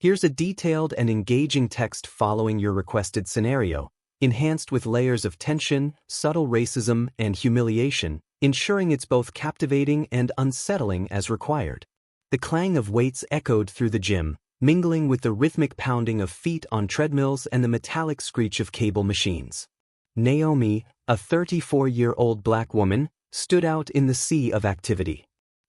Here's a detailed and engaging text following your requested scenario, enhanced with layers of tension, subtle racism, and humiliation, ensuring it's both captivating and unsettling as required. The clang of weights echoed through the gym, mingling with the rhythmic pounding of feet on treadmills and the metallic screech of cable machines. Naomi, a 34-year-old black woman, stood out in the sea of activity.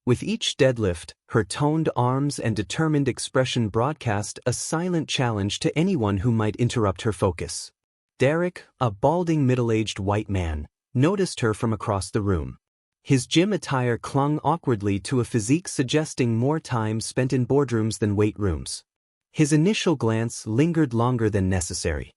With each deadlift, her toned arms and determined expression broadcast a silent challenge to anyone who might interrupt her focus. Derek, a balding middle-aged white man, noticed her from across the room. His gym attire clung awkwardly to a physique suggesting more time spent in boardrooms than weight rooms. His initial glance lingered longer than necessary.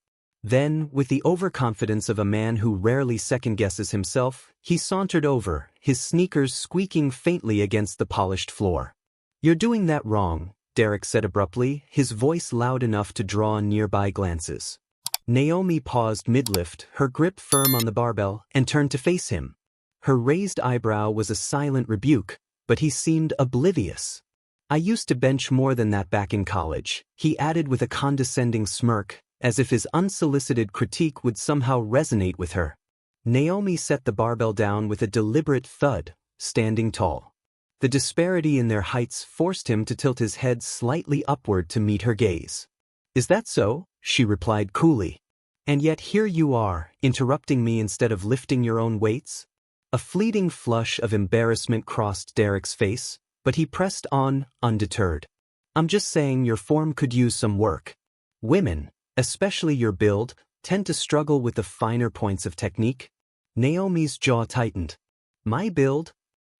Then, with the overconfidence of a man who rarely second-guesses himself, he sauntered over, his sneakers squeaking faintly against the polished floor. "You're doing that wrong," Derek said abruptly, his voice loud enough to draw nearby glances. Naomi paused mid-lift, her grip firm on the barbell, and turned to face him. Her raised eyebrow was a silent rebuke, but he seemed oblivious. "I used to bench more than that back in college," he added with a condescending smirk, as if his unsolicited critique would somehow resonate with her. Naomi set the barbell down with a deliberate thud, standing tall. The disparity in their heights forced him to tilt his head slightly upward to meet her gaze. "Is that so?" she replied coolly. "And yet here you are, interrupting me instead of lifting your own weights?" A fleeting flush of embarrassment crossed Derek's face, but he pressed on, undeterred. "I'm just saying your form could use some work. Women, especially your build, tend to struggle with the finer points of technique." Naomi's jaw tightened. "My build?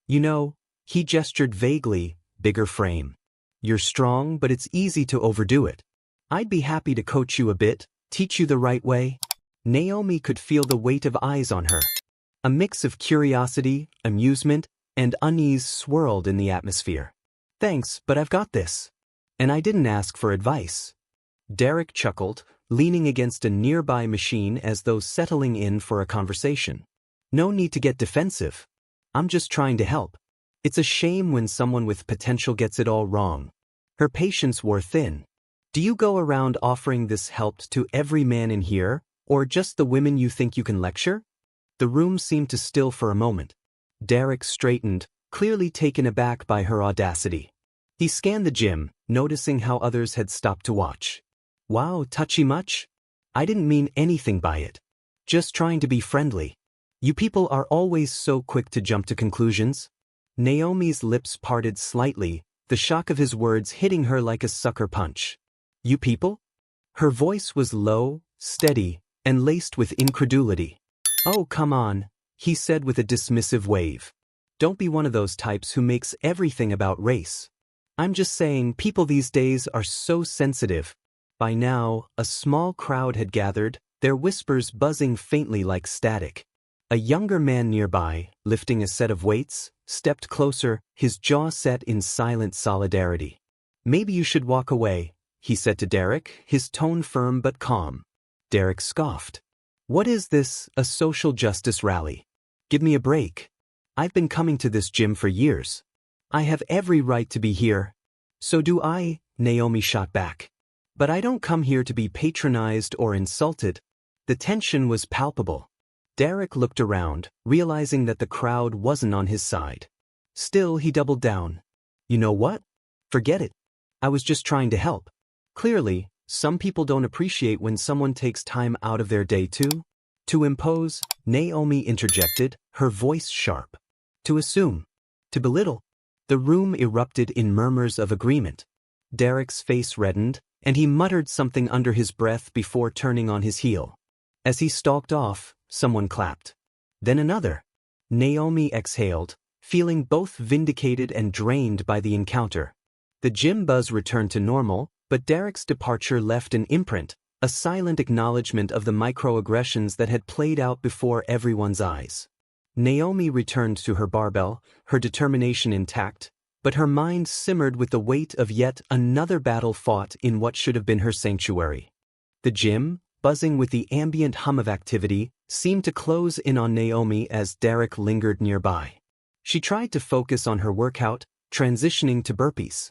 You know," he gestured vaguely, "bigger frame. You're strong, but it's easy to overdo it. I'd be happy to coach you a bit, teach you the right way." Naomi could feel the weight of eyes on her. A mix of curiosity, amusement, and unease swirled in the atmosphere. "Thanks, but I've got this. And I didn't ask for advice." Derek chuckled, leaning against a nearby machine as though settling in for a conversation. "No need to get defensive. I'm just trying to help. It's a shame when someone with potential gets it all wrong." Her patience wore thin. "Do you go around offering this help to every man in here, or just the women you think you can lecture?" The room seemed to still for a moment. Derek straightened, clearly taken aback by her audacity. He scanned the gym, noticing how others had stopped to watch. "Wow, touchy much? I didn't mean anything by it. Just trying to be friendly. You people are always so quick to jump to conclusions." Naomi's lips parted slightly, the shock of his words hitting her like a sucker punch. "You people?" Her voice was low, steady, and laced with incredulity. "Oh, come on," he said with a dismissive wave. "Don't be one of those types who makes everything about race. I'm just saying people these days are so sensitive." By now, a small crowd had gathered, their whispers buzzing faintly like static. A younger man nearby, lifting a set of weights, stepped closer, his jaw set in silent solidarity. "Maybe you should walk away," he said to Derek, his tone firm but calm. Derek scoffed. "What is this, a social justice rally? Give me a break. I've been coming to this gym for years. I have every right to be here." "So do I," Naomi shot back. "But I don't come here to be patronized or insulted." The tension was palpable. Derek looked around, realizing that the crowd wasn't on his side. Still, he doubled down. "You know what? Forget it. I was just trying to help. Clearly, some people don't appreciate when someone takes time out of their day to impose," Naomi interjected, her voice sharp. "To assume. To belittle." The room erupted in murmurs of agreement. Derek's face reddened, and he muttered something under his breath before turning on his heel. As he stalked off, someone clapped. Then another. Naomi exhaled, feeling both vindicated and drained by the encounter. The gym buzz returned to normal, but Derek's departure left an imprint, a silent acknowledgement of the microaggressions that had played out before everyone's eyes. Naomi returned to her barbell, her determination intact, but her mind simmered with the weight of yet another battle fought in what should have been her sanctuary. The gym, buzzing with the ambient hum of activity, seemed to close in on Naomi as Derek lingered nearby. She tried to focus on her workout, transitioning to burpees.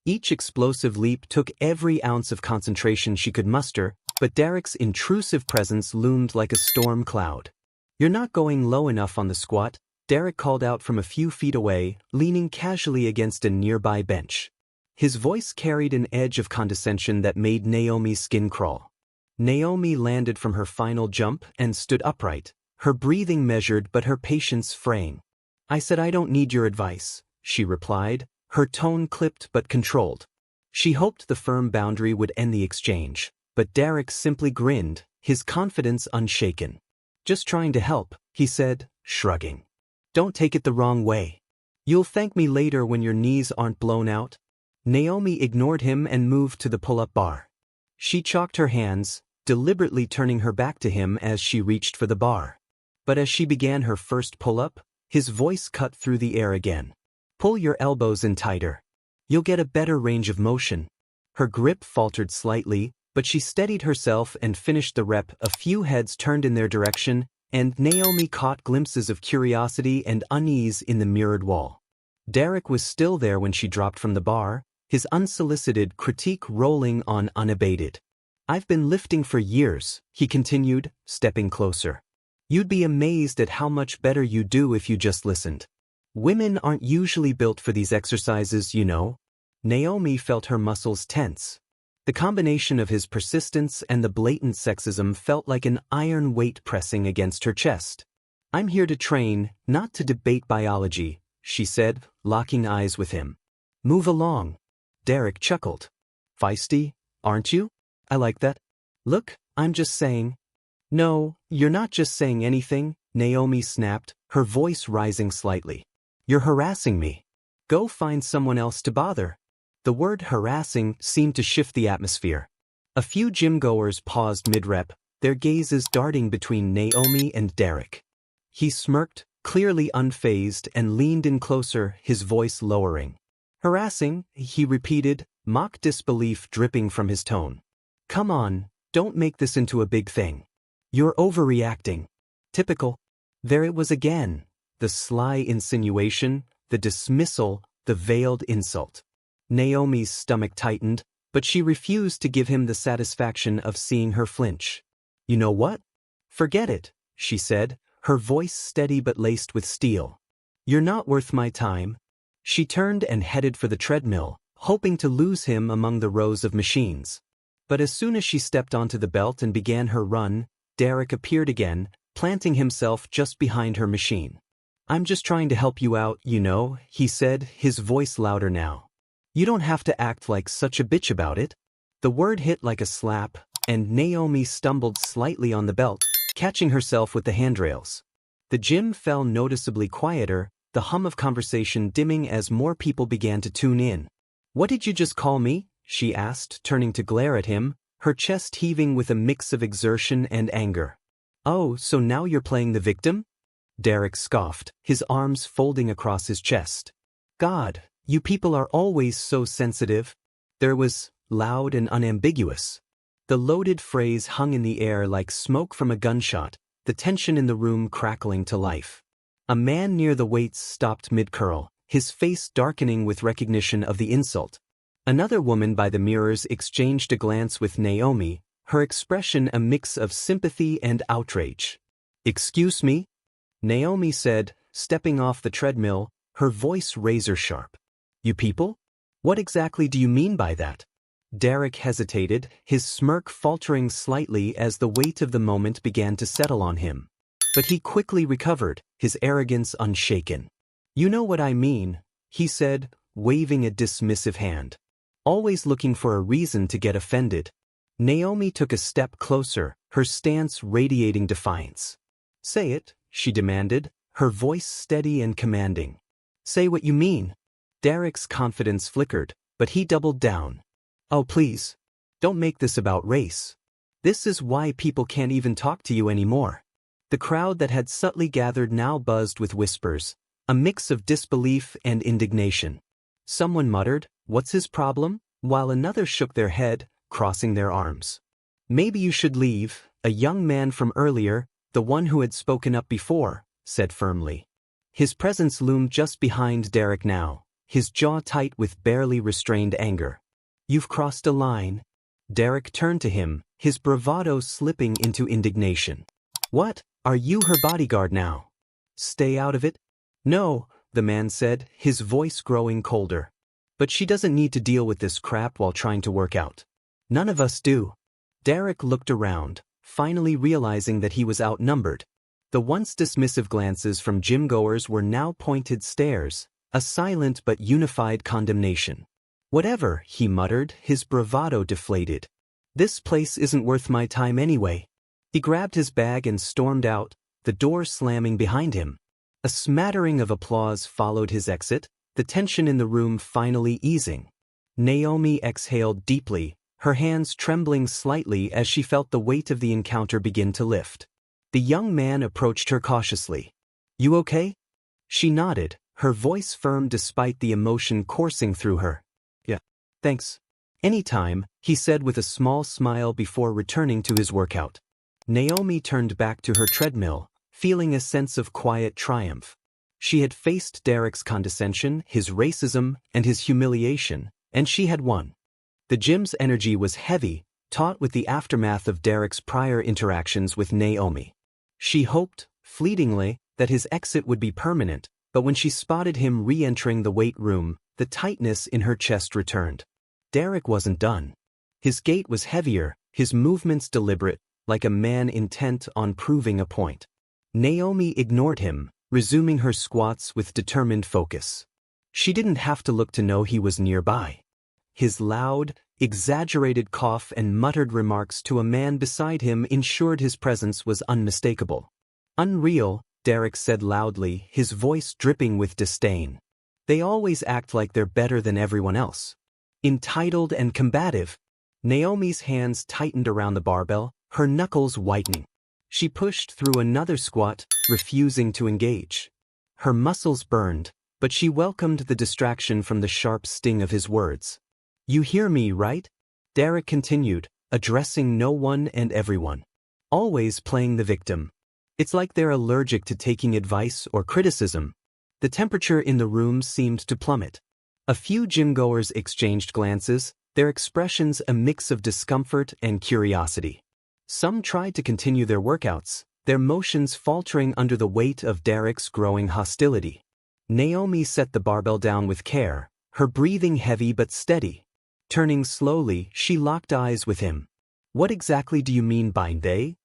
Each explosive leap took every ounce of concentration she could muster, but Derek's intrusive presence loomed like a storm cloud. "You're not going low enough on the squat," Derek called out from a few feet away, leaning casually against a nearby bench. His voice carried an edge of condescension that made Naomi's skin crawl. Naomi landed from her final jump and stood upright, her breathing measured but her patience fraying. "I said I don't need your advice," she replied, her tone clipped but controlled. She hoped the firm boundary would end the exchange, but Derek simply grinned, his confidence unshaken. "Just trying to help," he said, shrugging. "Don't take it the wrong way. You'll thank me later when your knees aren't blown out." Naomi ignored him and moved to the pull-up bar. She chalked her hands, deliberately turning her back to him as she reached for the bar. But as she began her first pull-up, his voice cut through the air again. "Pull your elbows in tighter. You'll get a better range of motion." Her grip faltered slightly, but she steadied herself and finished the rep. A few heads turned in their direction, and Naomi caught glimpses of curiosity and unease in the mirrored wall. Derek was still there when she dropped from the bar, his unsolicited critique rolling on unabated. "I've been lifting for years," he continued, stepping closer. "You'd be amazed at how much better you do if you just listened. Women aren't usually built for these exercises, you know." Naomi felt her muscles tense. The combination of his persistence and the blatant sexism felt like an iron weight pressing against her chest. "I'm here to train, not to debate biology," she said, locking eyes with him. "Move along." Derek chuckled. "Feisty, aren't you? I like that. Look, I'm just saying." "No, you're not just saying anything," Naomi snapped, her voice rising slightly. "You're harassing me. Go find someone else to bother." The word harassing seemed to shift the atmosphere. A few gym-goers paused mid-rep, their gazes darting between Naomi and Derek. He smirked, clearly unfazed, and leaned in closer, his voice lowering. "Harassing," he repeated, mock disbelief dripping from his tone. "Come on, don't make this into a big thing. You're overreacting." Typical. There it was again, the sly insinuation, the dismissal, the veiled insult. Naomi's stomach tightened, but she refused to give him the satisfaction of seeing her flinch. "You know what? Forget it," she said, her voice steady but laced with steel. "You're not worth my time." She turned and headed for the treadmill, hoping to lose him among the rows of machines. But as soon as she stepped onto the belt and began her run, Derek appeared again, planting himself just behind her machine. "I'm just trying to help you out, you know," he said, his voice louder now. "You don't have to act like such a bitch about it." The word hit like a slap, and Naomi stumbled slightly on the belt, catching herself with the handrails. The gym fell noticeably quieter, the hum of conversation dimming as more people began to tune in. "What did you just call me?" she asked, turning to glare at him, her chest heaving with a mix of exertion and anger. "Oh, so now you're playing the victim?" Derek scoffed, his arms folding across his chest. "God, you people are always so sensitive." There was, loud and unambiguous. The loaded phrase hung in the air like smoke from a gunshot, the tension in the room crackling to life. A man near the weights stopped mid-curl, his face darkening with recognition of the insult. Another woman by the mirrors exchanged a glance with Naomi, her expression a mix of sympathy and outrage. "Excuse me?" Naomi said, stepping off the treadmill, her voice razor-sharp. "You people? What exactly do you mean by that?" Derek hesitated, his smirk faltering slightly as the weight of the moment began to settle on him. But he quickly recovered, his arrogance unshaken. "You know what I mean," he said, waving a dismissive hand. "Always looking for a reason to get offended." Naomi took a step closer, her stance radiating defiance. "Say it," she demanded, her voice steady and commanding. "Say what you mean." Derek's confidence flickered, but he doubled down. "Oh please, don't make this about race. This is why people can't even talk to you anymore." The crowd that had subtly gathered now buzzed with whispers, a mix of disbelief and indignation. Someone muttered, "What's his problem?" while another shook their head, crossing their arms. "Maybe you should leave," a young man from earlier, the one who had spoken up before, said firmly. His presence loomed just behind Derek now, his jaw tight with barely restrained anger. "You've crossed a line." Derek turned to him, his bravado slipping into indignation. "What? Are you her bodyguard now? Stay out of it?" "No," the man said, his voice growing colder. "But she doesn't need to deal with this crap while trying to work out. None of us do." Derek looked around, finally realizing that he was outnumbered. The once dismissive glances from gym-goers were now pointed stares, a silent but unified condemnation. "Whatever," he muttered, his bravado deflated. "This place isn't worth my time anyway." He grabbed his bag and stormed out, the door slamming behind him. A smattering of applause followed his exit, the tension in the room finally easing. Naomi exhaled deeply, her hands trembling slightly as she felt the weight of the encounter begin to lift. The young man approached her cautiously. "You okay?" She nodded, her voice firm despite the emotion coursing through her. "Yeah, thanks. Anytime," he said with a small smile before returning to his workout. Naomi turned back to her treadmill, feeling a sense of quiet triumph. She had faced Derek's condescension, his racism, and his humiliation, and she had won. The gym's energy was heavy, taut with the aftermath of Derek's prior interactions with Naomi. She hoped, fleetingly, that his exit would be permanent, but when she spotted him re-entering the weight room, the tightness in her chest returned. Derek wasn't done. His gait was heavier, his movements deliberate, like a man intent on proving a point. Naomi ignored him, resuming her squats with determined focus. She didn't have to look to know he was nearby. His loud, exaggerated cough and muttered remarks to a man beside him ensured his presence was unmistakable. "Unreal," Derek said loudly, his voice dripping with disdain. "They always act like they're better than everyone else. Entitled and combative." Naomi's hands tightened around the barbell, her knuckles whitening. She pushed through another squat, refusing to engage. Her muscles burned, but she welcomed the distraction from the sharp sting of his words. "You hear me, right?" Derek continued, addressing no one and everyone. Always playing the victim. It's like they're allergic to taking advice or criticism. The temperature in the room seemed to plummet. A few gym-goers exchanged glances, their expressions a mix of discomfort and curiosity. Some tried to continue their workouts, their motions faltering under the weight of Derek's growing hostility. Naomi set the barbell down with care, her breathing heavy but steady. Turning slowly, she locked eyes with him. "What exactly do you mean by they?"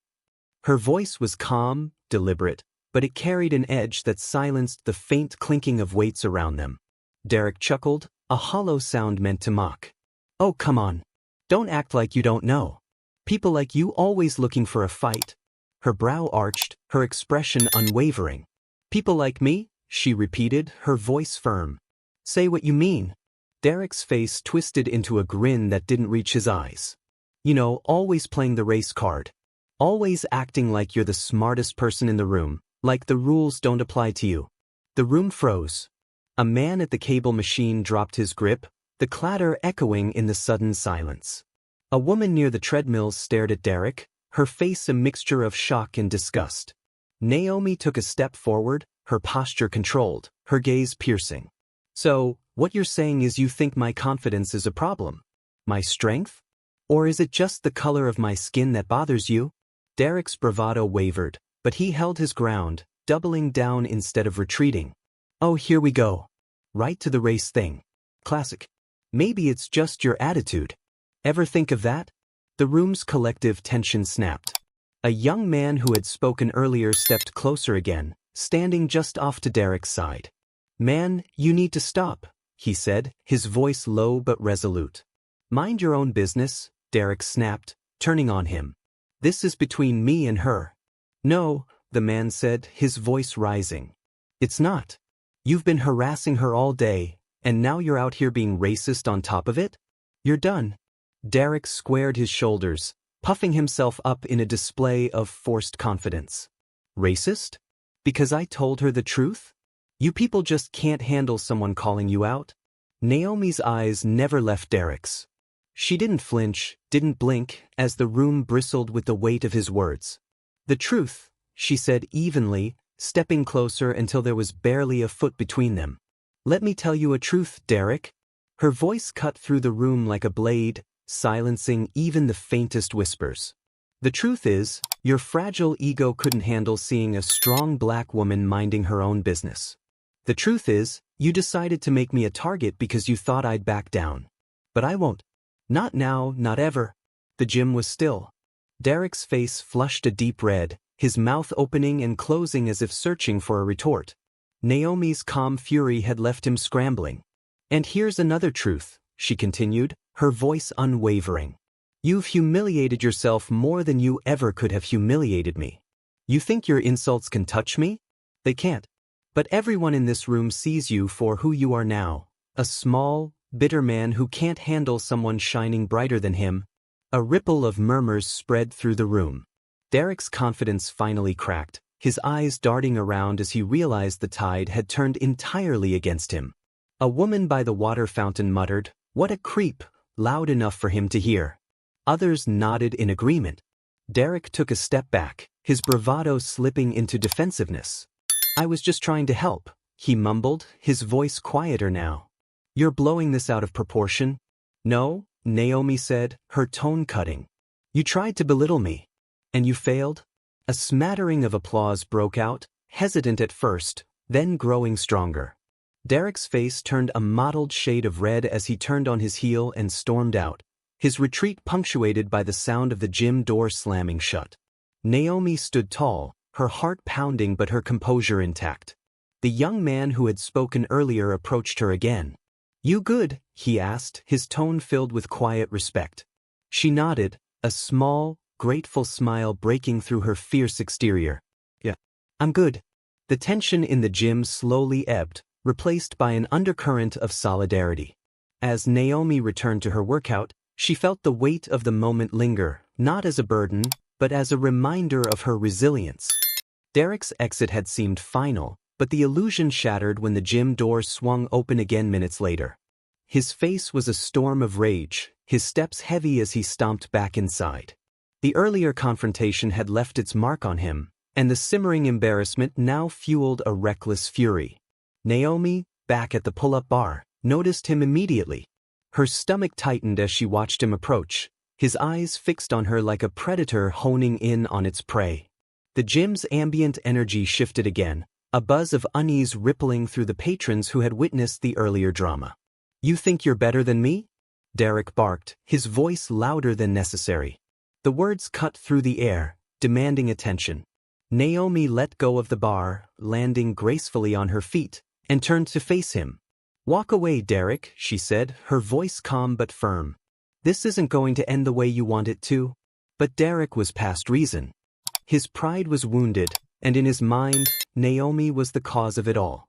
Her voice was calm, deliberate, but it carried an edge that silenced the faint clinking of weights around them. Derek chuckled, a hollow sound meant to mock. "Oh, come on. Don't act like you don't know. People like you always looking for a fight." Her brow arched, her expression unwavering. "People like me?" she repeated, her voice firm. "Say what you mean." Derek's face twisted into a grin that didn't reach his eyes. "You know, always playing the race card. Always acting like you're the smartest person in the room, like the rules don't apply to you." The room froze. A man at the cable machine dropped his grip, the clatter echoing in the sudden silence. A woman near the treadmills stared at Derek, her face a mixture of shock and disgust. Naomi took a step forward, her posture controlled, her gaze piercing. "So, what you're saying is you think my confidence is a problem? My strength? Or is it just the color of my skin that bothers you?" Derek's bravado wavered, but he held his ground, doubling down instead of retreating. "Oh, here we go. Right to the race thing. Classic. Maybe it's just your attitude. Ever think of that?" The room's collective tension snapped. A young man who had spoken earlier stepped closer again, standing just off to Derek's side. "Man, you need to stop," he said, his voice low but resolute. "Mind your own business," Derek snapped, turning on him. "This is between me and her." "No," the man said, his voice rising. "It's not. You've been harassing her all day, and now you're out here being racist on top of it? You're done." Derek squared his shoulders, puffing himself up in a display of forced confidence. "Racist? Because I told her the truth? You people just can't handle someone calling you out?" Naomi's eyes never left Derek's. She didn't flinch, didn't blink, as the room bristled with the weight of his words. "The truth," she said evenly, stepping closer until there was barely a foot between them. Let me tell you a truth, Derek. Her voice cut through the room like a blade, silencing even the faintest whispers. The truth is, your fragile ego couldn't handle seeing a strong black woman minding her own business. The truth is, you decided to make me a target because you thought I'd back down. But I won't. Not now, not ever. The gym was still. Derek's face flushed a deep red, his mouth opening and closing as if searching for a retort. Naomi's calm fury had left him scrambling. And here's another truth, she continued, her voice unwavering. You've humiliated yourself more than you ever could have humiliated me. You think your insults can touch me? They can't. But everyone in this room sees you for who you are now, a small, bitter man who can't handle someone shining brighter than him. A ripple of murmurs spread through the room. Derek's confidence finally cracked, his eyes darting around as he realized the tide had turned entirely against him. A woman by the water fountain muttered, "What a creep," loud enough for him to hear. Others nodded in agreement. Derek took a step back, his bravado slipping into defensiveness. "I was just trying to help," he mumbled, his voice quieter now. "You're blowing this out of proportion." "No," Naomi said, her tone cutting. "You tried to belittle me. And you failed?" A smattering of applause broke out, hesitant at first, then growing stronger. Derek's face turned a mottled shade of red as he turned on his heel and stormed out, his retreat punctuated by the sound of the gym door slamming shut. Naomi stood tall, her heart pounding but her composure intact. The young man who had spoken earlier approached her again. "You good?" he asked, his tone filled with quiet respect. She nodded, a small, grateful smile breaking through her fierce exterior. "Yeah, I'm good." The tension in the gym slowly ebbed, replaced by an undercurrent of solidarity. As Naomi returned to her workout, she felt the weight of the moment linger, not as a burden, but as a reminder of her resilience. Derek's exit had seemed final, but the illusion shattered when the gym door swung open again minutes later. His face was a storm of rage, his steps heavy as he stomped back inside. The earlier confrontation had left its mark on him, and the simmering embarrassment now fueled a reckless fury. Naomi, back at the pull-up bar, noticed him immediately. Her stomach tightened as she watched him approach, his eyes fixed on her like a predator honing in on its prey. The gym's ambient energy shifted again, a buzz of unease rippling through the patrons who had witnessed the earlier drama. "You think you're better than me?" Derek barked, his voice louder than necessary. The words cut through the air, demanding attention. Naomi let go of the bar, landing gracefully on her feet, and turned to face him. "Walk away, Derek," she said, her voice calm but firm. "This isn't going to end the way you want it to." But Derek was past reason. His pride was wounded, and in his mind, Naomi was the cause of it all.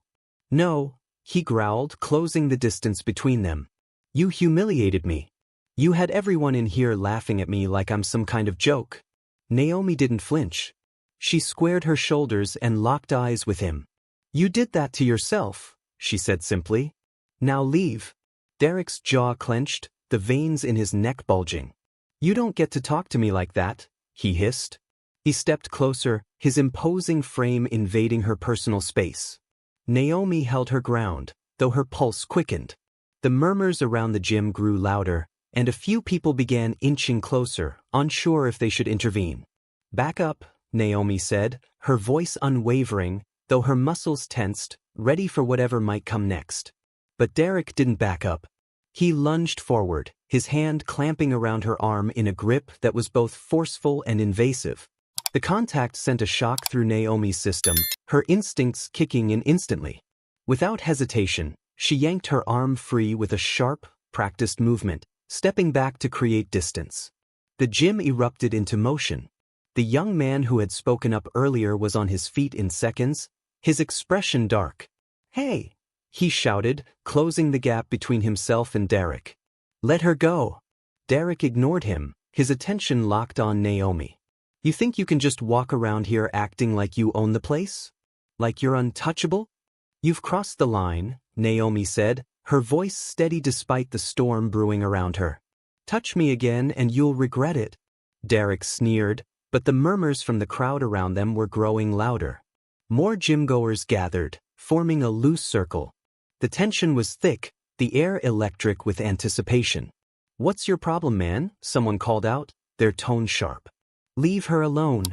"No," he growled, closing the distance between them. "You humiliated me. You had everyone in here laughing at me like I'm some kind of joke." Naomi didn't flinch. She squared her shoulders and locked eyes with him. "You did that to yourself," she said simply. "Now leave." Derek's jaw clenched, the veins in his neck bulging. "You don't get to talk to me like that," he hissed. He stepped closer, his imposing frame invading her personal space. Naomi held her ground, though her pulse quickened. The murmurs around the gym grew louder, and a few people began inching closer, unsure if they should intervene. "Back up," Naomi said, her voice unwavering, though her muscles tensed, ready for whatever might come next. But Derek didn't back up. He lunged forward, his hand clamping around her arm in a grip that was both forceful and invasive. The contact sent a shock through Naomi's system, her instincts kicking in instantly. Without hesitation, she yanked her arm free with a sharp, practiced movement, stepping back to create distance. The gym erupted into motion. The young man who had spoken up earlier was on his feet in seconds, his expression dark. "Hey!" he shouted, closing the gap between himself and Derek. "Let her go." Derek ignored him, his attention locked on Naomi. "You think you can just walk around here acting like you own the place? Like you're untouchable?" "You've crossed the line," Naomi said, her voice steady despite the storm brewing around her. "Touch me again and you'll regret it." Derek sneered, but the murmurs from the crowd around them were growing louder. More gym-goers gathered, forming a loose circle. The tension was thick, the air electric with anticipation. "What's your problem, man?" someone called out, their tone sharp. "Leave her alone."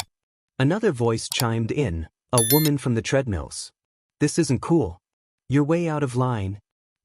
Another voice chimed in, a woman from the treadmills. "This isn't cool. You're way out of line."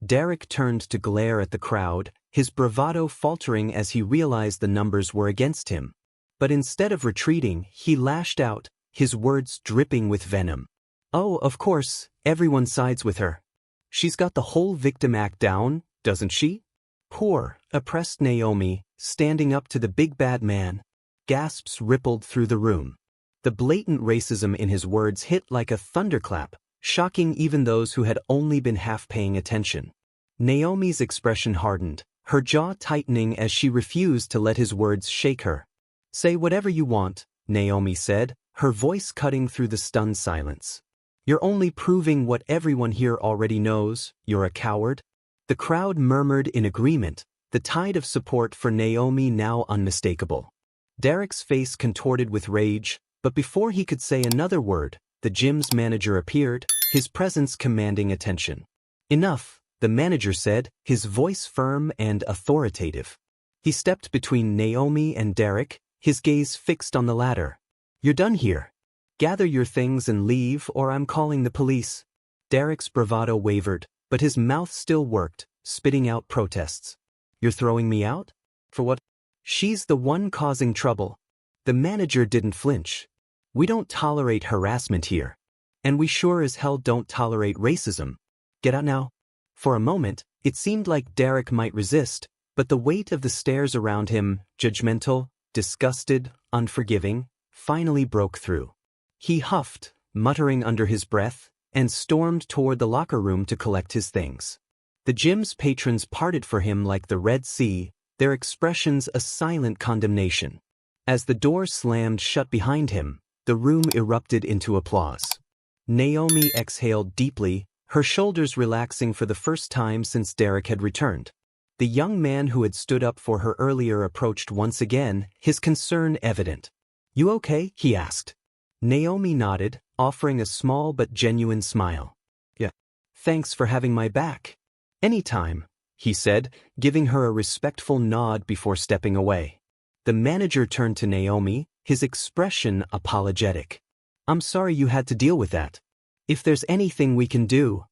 Derek turned to glare at the crowd, his bravado faltering as he realized the numbers were against him. But instead of retreating, he lashed out, his words dripping with venom. "Oh, of course, everyone sides with her. She's got the whole victim act down, doesn't she?" Poor, oppressed Naomi, standing up to the big bad man. Gasps rippled through the room. The blatant racism in his words hit like a thunderclap, shocking even those who had only been half paying attention. Naomi's expression hardened, her jaw tightening as she refused to let his words shake her. "Say whatever you want," Naomi said, her voice cutting through the stunned silence. "You're only proving what everyone here already knows, you're a coward." The crowd murmured in agreement, the tide of support for Naomi now unmistakable. Derek's face contorted with rage, but before he could say another word, the gym's manager appeared, his presence commanding attention. "Enough," the manager said, his voice firm and authoritative. He stepped between Naomi and Derek, his gaze fixed on the latter. "You're done here. Gather your things and leave, or I'm calling the police." Derek's bravado wavered, but his mouth still worked, spitting out protests. "You're throwing me out? For what?" "She's the one causing trouble." The manager didn't flinch. "We don't tolerate harassment here. And we sure as hell don't tolerate racism. Get out now." For a moment, it seemed like Derek might resist, but the weight of the stares around him, judgmental, disgusted, unforgiving, finally broke through. He huffed, muttering under his breath, and stormed toward the locker room to collect his things. The gym's patrons parted for him like the Red Sea, their expressions a silent condemnation. As the door slammed shut behind him, the room erupted into applause. Naomi exhaled deeply, her shoulders relaxing for the first time since Derek had returned. The young man who had stood up for her earlier approached once again, his concern evident. "You okay?" he asked. Naomi nodded, offering a small but genuine smile. "Yeah. Thanks for having my back." "Anytime," he said, giving her a respectful nod before stepping away. The manager turned to Naomi, his expression apologetic. "I'm sorry you had to deal with that. If there's anything we can do."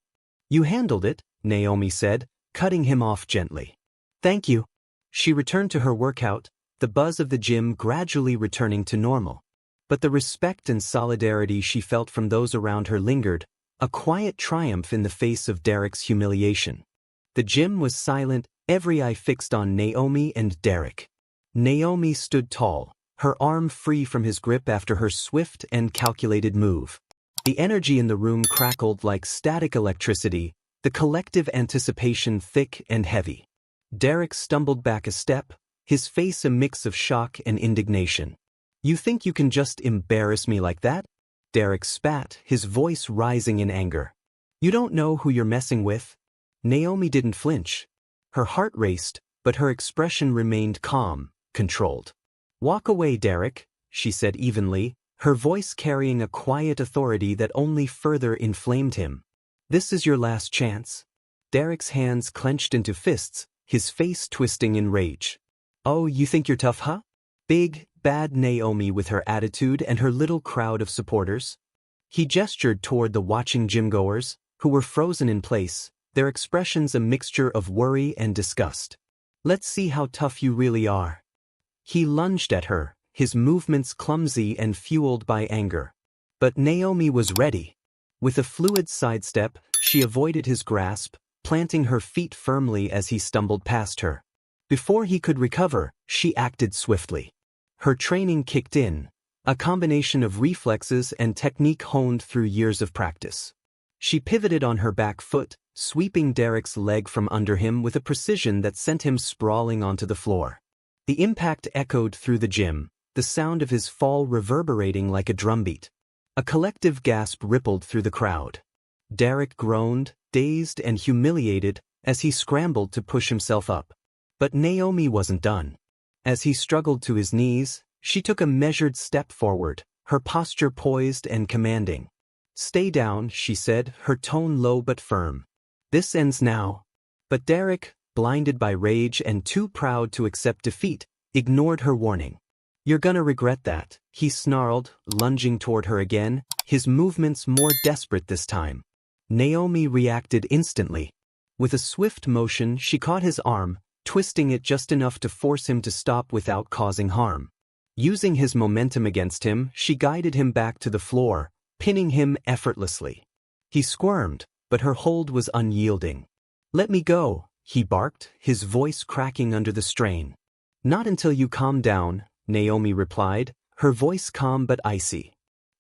"You handled it," Naomi said, cutting him off gently. "Thank you." She returned to her workout, the buzz of the gym gradually returning to normal. But the respect and solidarity she felt from those around her lingered, a quiet triumph in the face of Derek's humiliation. The gym was silent, every eye fixed on Naomi and Derek. Naomi stood tall, her arm free from his grip after her swift and calculated move. The energy in the room crackled like static electricity, the collective anticipation thick and heavy. Derek stumbled back a step, his face a mix of shock and indignation. "You think you can just embarrass me like that?" Derek spat, his voice rising in anger. "You don't know who you're messing with." Naomi didn't flinch. Her heart raced, but her expression remained calm, controlled. "Walk away, Derek," she said evenly, her voice carrying a quiet authority that only further inflamed him. "This is your last chance." Derek's hands clenched into fists, his face twisting in rage. "Oh, you think you're tough, huh?" Big, bad Naomi with her attitude and her little crowd of supporters. He gestured toward the watching gym-goers, who were frozen in place, their expressions a mixture of worry and disgust. "Let's see how tough you really are." He lunged at her, his movements clumsy and fueled by anger. But Naomi was ready. With a fluid sidestep, she avoided his grasp, planting her feet firmly as he stumbled past her. Before he could recover, she acted swiftly. Her training kicked in, a combination of reflexes and technique honed through years of practice. She pivoted on her back foot, sweeping Derek's leg from under him with a precision that sent him sprawling onto the floor. The impact echoed through the gym, the sound of his fall reverberating like a drumbeat. A collective gasp rippled through the crowd. Derek groaned, dazed and humiliated, as he scrambled to push himself up. But Naomi wasn't done. As he struggled to his knees, she took a measured step forward, her posture poised and commanding. "Stay down," she said, her tone low but firm. This ends now. But Derek, blinded by rage and too proud to accept defeat, ignored her warning. You're gonna regret that, he snarled, lunging toward her again, his movements more desperate this time. Naomi reacted instantly. With a swift motion, she caught his arm, twisting it just enough to force him to stop without causing harm. Using his momentum against him, she guided him back to the floor, pinning him effortlessly. He squirmed, but her hold was unyielding. Let me go, he barked, his voice cracking under the strain. Not until you calm down, Naomi replied, her voice calm but icy.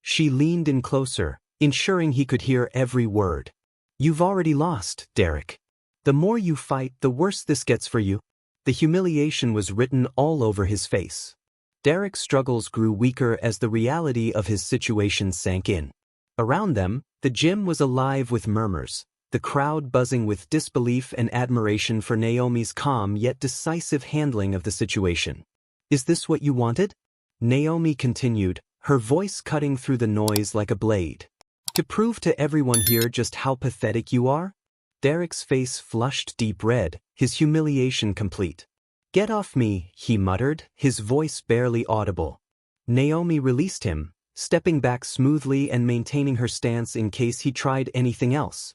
She leaned in closer, ensuring he could hear every word. You've already lost, Derek. The more you fight, the worse this gets for you. The humiliation was written all over his face. Derek's struggles grew weaker as the reality of his situation sank in. Around them, the gym was alive with murmurs, the crowd buzzing with disbelief and admiration for Naomi's calm yet decisive handling of the situation. Is this what you wanted? Naomi continued, her voice cutting through the noise like a blade. To prove to everyone here just how pathetic you are? Derek's face flushed deep red, his humiliation complete. Get off me, he muttered, his voice barely audible. Naomi released him, stepping back smoothly and maintaining her stance in case he tried anything else.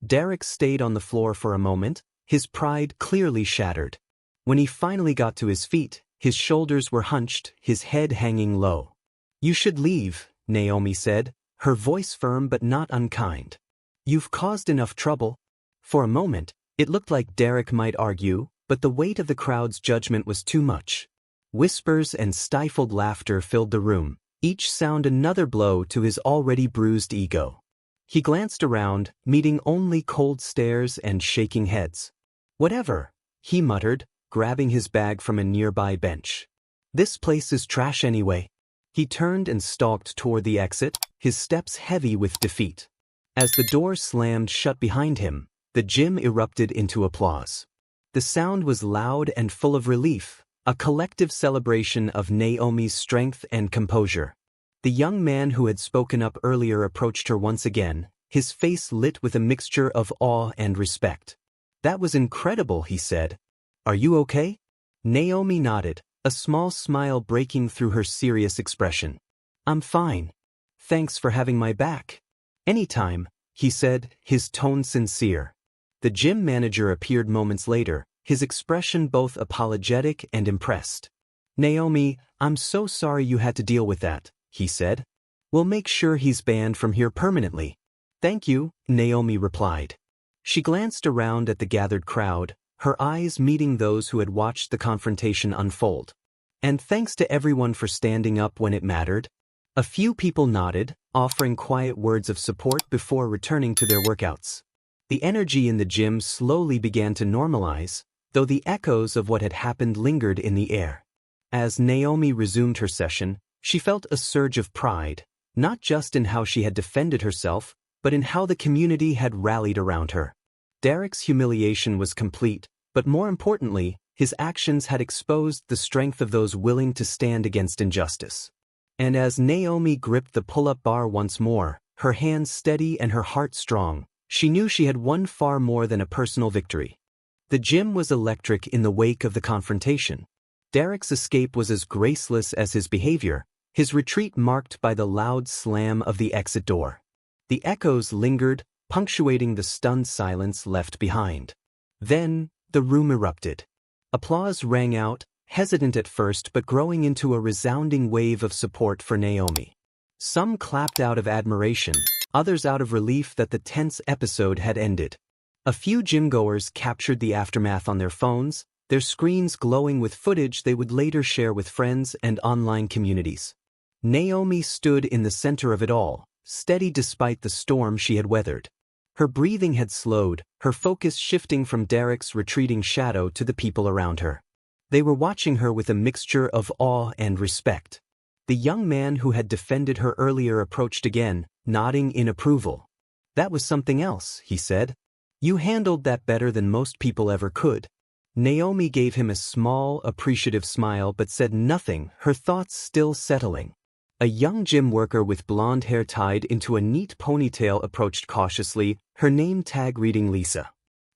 Derek stayed on the floor for a moment, his pride clearly shattered. When he finally got to his feet, his shoulders were hunched, his head hanging low. You should leave, Naomi said, her voice firm but not unkind. You've caused enough trouble. For a moment, it looked like Derek might argue, but the weight of the crowd's judgment was too much. Whispers and stifled laughter filled the room, each sound another blow to his already bruised ego. He glanced around, meeting only cold stares and shaking heads. Whatever, he muttered, grabbing his bag from a nearby bench. This place is trash anyway. He turned and stalked toward the exit, his steps heavy with defeat. As the door slammed shut behind him, the gym erupted into applause. The sound was loud and full of relief, a collective celebration of Naomi's strength and composure. The young man who had spoken up earlier approached her once again, his face lit with a mixture of awe and respect. That was incredible, he said. Are you okay? Naomi nodded, a small smile breaking through her serious expression. I'm fine. Thanks for having my back. Anytime, he said, his tone sincere. The gym manager appeared moments later, his expression both apologetic and impressed. Naomi, I'm so sorry you had to deal with that, he said. We'll make sure he's banned from here permanently. Thank you, Naomi replied. She glanced around at the gathered crowd, her eyes meeting those who had watched the confrontation unfold. And thanks to everyone for standing up when it mattered. A few people nodded, offering quiet words of support before returning to their workouts. The energy in the gym slowly began to normalize, though the echoes of what had happened lingered in the air. As Naomi resumed her session, she felt a surge of pride, not just in how she had defended herself, but in how the community had rallied around her. Derek's humiliation was complete, but more importantly, his actions had exposed the strength of those willing to stand against injustice. And as Naomi gripped the pull-up bar once more, her hands steady and her heart strong, she knew she had won far more than a personal victory. The gym was electric in the wake of the confrontation. Derek's escape was as graceless as his behavior, his retreat marked by the loud slam of the exit door. The echoes lingered, punctuating the stunned silence left behind. Then, the room erupted. Applause rang out, hesitant at first but growing into a resounding wave of support for Naomi. Some clapped out of admiration, others out of relief that the tense episode had ended. A few gym-goers captured the aftermath on their phones, their screens glowing with footage they would later share with friends and online communities. Naomi stood in the center of it all, steady despite the storm she had weathered. Her breathing had slowed, her focus shifting from Derek's retreating shadow to the people around her. They were watching her with a mixture of awe and respect. The young man who had defended her earlier approached again, nodding in approval. That was something else, he said. You handled that better than most people ever could. Naomi gave him a small, appreciative smile but said nothing, her thoughts still settling. A young gym worker with blonde hair tied into a neat ponytail approached cautiously, her name tag reading Lisa.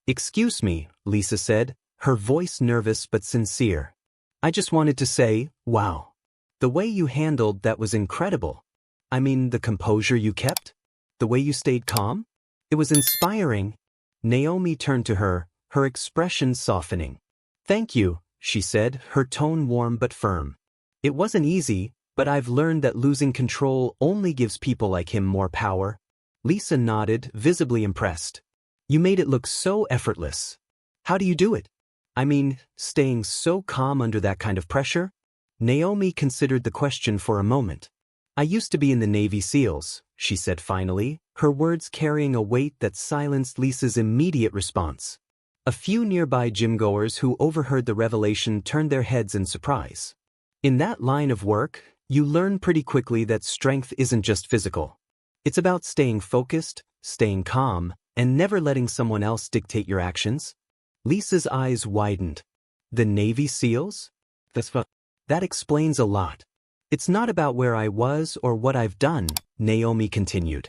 "Excuse me," Lisa said, her voice nervous but sincere. "I just wanted to say, wow. The way you handled that was incredible. I mean, the composure you kept? The way you stayed calm? It was inspiring." Naomi turned to her, her expression softening. "Thank you," she said, her tone warm but firm. "It wasn't easy, but I've learned that losing control only gives people like him more power." Lisa nodded, visibly impressed. "You made it look so effortless. How do you do it? I mean, staying so calm under that kind of pressure?" Naomi considered the question for a moment. "I used to be in the Navy SEALs," she said finally, her words carrying a weight that silenced Lisa's immediate response. A few nearby gym-goers who overheard the revelation turned their heads in surprise. "In that line of work, you learn pretty quickly that strength isn't just physical. It's about staying focused, staying calm, and never letting someone else dictate your actions." Lisa's eyes widened. "The Navy SEALs? That explains a lot. It's not about where I was or what I've done," Naomi continued.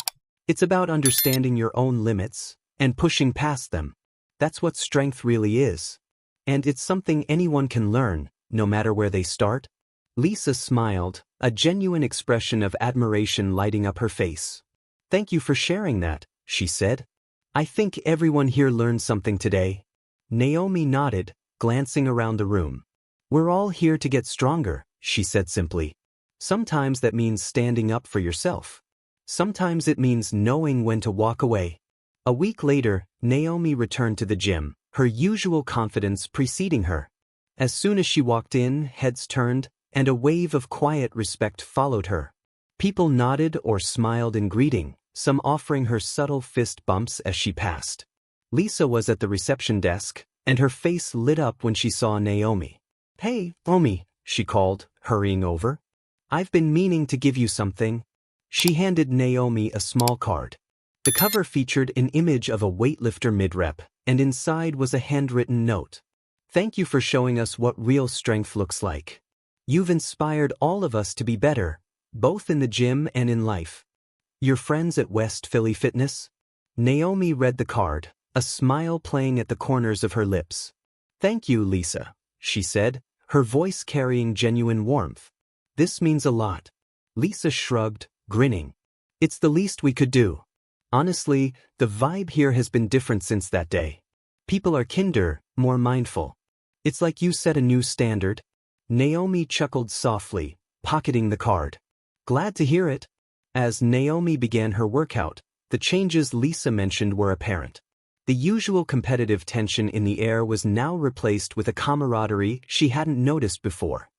"It's about understanding your own limits and pushing past them. That's what strength really is. And it's something anyone can learn, no matter where they start." Lisa smiled, a genuine expression of admiration lighting up her face. "Thank you for sharing that," she said. "I think everyone here learned something today." Naomi nodded, glancing around the room. "We're all here to get stronger," she said simply. "Sometimes that means standing up for yourself. Sometimes it means knowing when to walk away." A week later, Naomi returned to the gym, her usual confidence preceding her. As soon as she walked in, heads turned, and a wave of quiet respect followed her. People nodded or smiled in greeting, some offering her subtle fist bumps as she passed. Lisa was at the reception desk, and her face lit up when she saw Naomi. "Hey, Omi," she called, hurrying over. "I've been meaning to give you something." She handed Naomi a small card. The cover featured an image of a weightlifter mid-rep, and inside was a handwritten note. "Thank you for showing us what real strength looks like. You've inspired all of us to be better, both in the gym and in life. Your friends at West Philly Fitness?" Naomi read the card, a smile playing at the corners of her lips. "Thank you, Lisa," she said, her voice carrying genuine warmth. "This means a lot." Lisa shrugged, grinning. "It's the least we could do. Honestly, the vibe here has been different since that day. People are kinder, more mindful. It's like you set a new standard." Naomi chuckled softly, pocketing the card. "Glad to hear it." As Naomi began her workout, the changes Lisa mentioned were apparent. The usual competitive tension in the air was now replaced with a camaraderie she hadn't noticed before.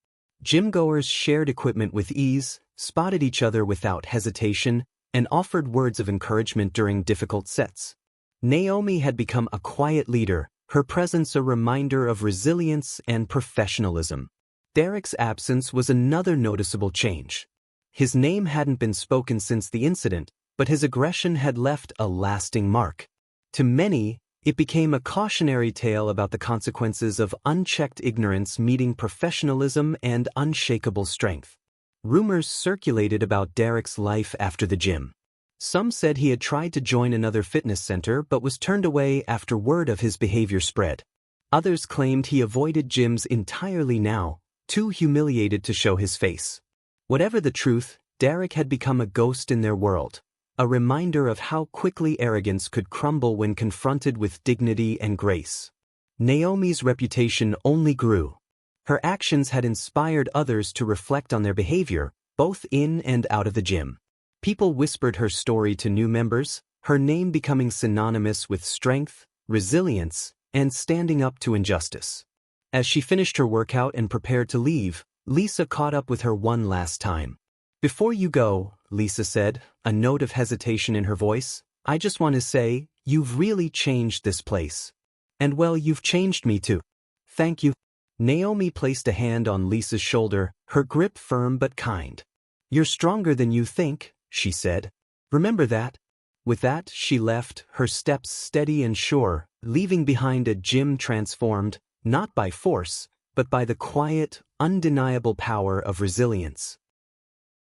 Gym-goers shared equipment with ease, spotted each other without hesitation, and offered words of encouragement during difficult sets. Naomi had become a quiet leader, her presence a reminder of resilience and professionalism. Derek's absence was another noticeable change. His name hadn't been spoken since the incident, but his aggression had left a lasting mark. To many, it became a cautionary tale about the consequences of unchecked ignorance meeting professionalism and unshakable strength. Rumors circulated about Derek's life after the gym. Some said he had tried to join another fitness center but was turned away after word of his behavior spread. Others claimed he avoided gyms entirely now, too humiliated to show his face. Whatever the truth, Derek had become a ghost in their world, a reminder of how quickly arrogance could crumble when confronted with dignity and grace. Naomi's reputation only grew. Her actions had inspired others to reflect on their behavior, both in and out of the gym. People whispered her story to new members, her name becoming synonymous with strength, resilience, and standing up to injustice. As she finished her workout and prepared to leave, Lisa caught up with her one last time. "Before you go," Lisa said, a note of hesitation in her voice, "I just want to say, you've really changed this place. And well, you've changed me too. Thank you." Naomi placed a hand on Lisa's shoulder, her grip firm but kind. "You're stronger than you think," she said. "Remember that." With that, she left, her steps steady and sure, leaving behind a gym transformed, not by force, but by the quiet, undeniable power of resilience.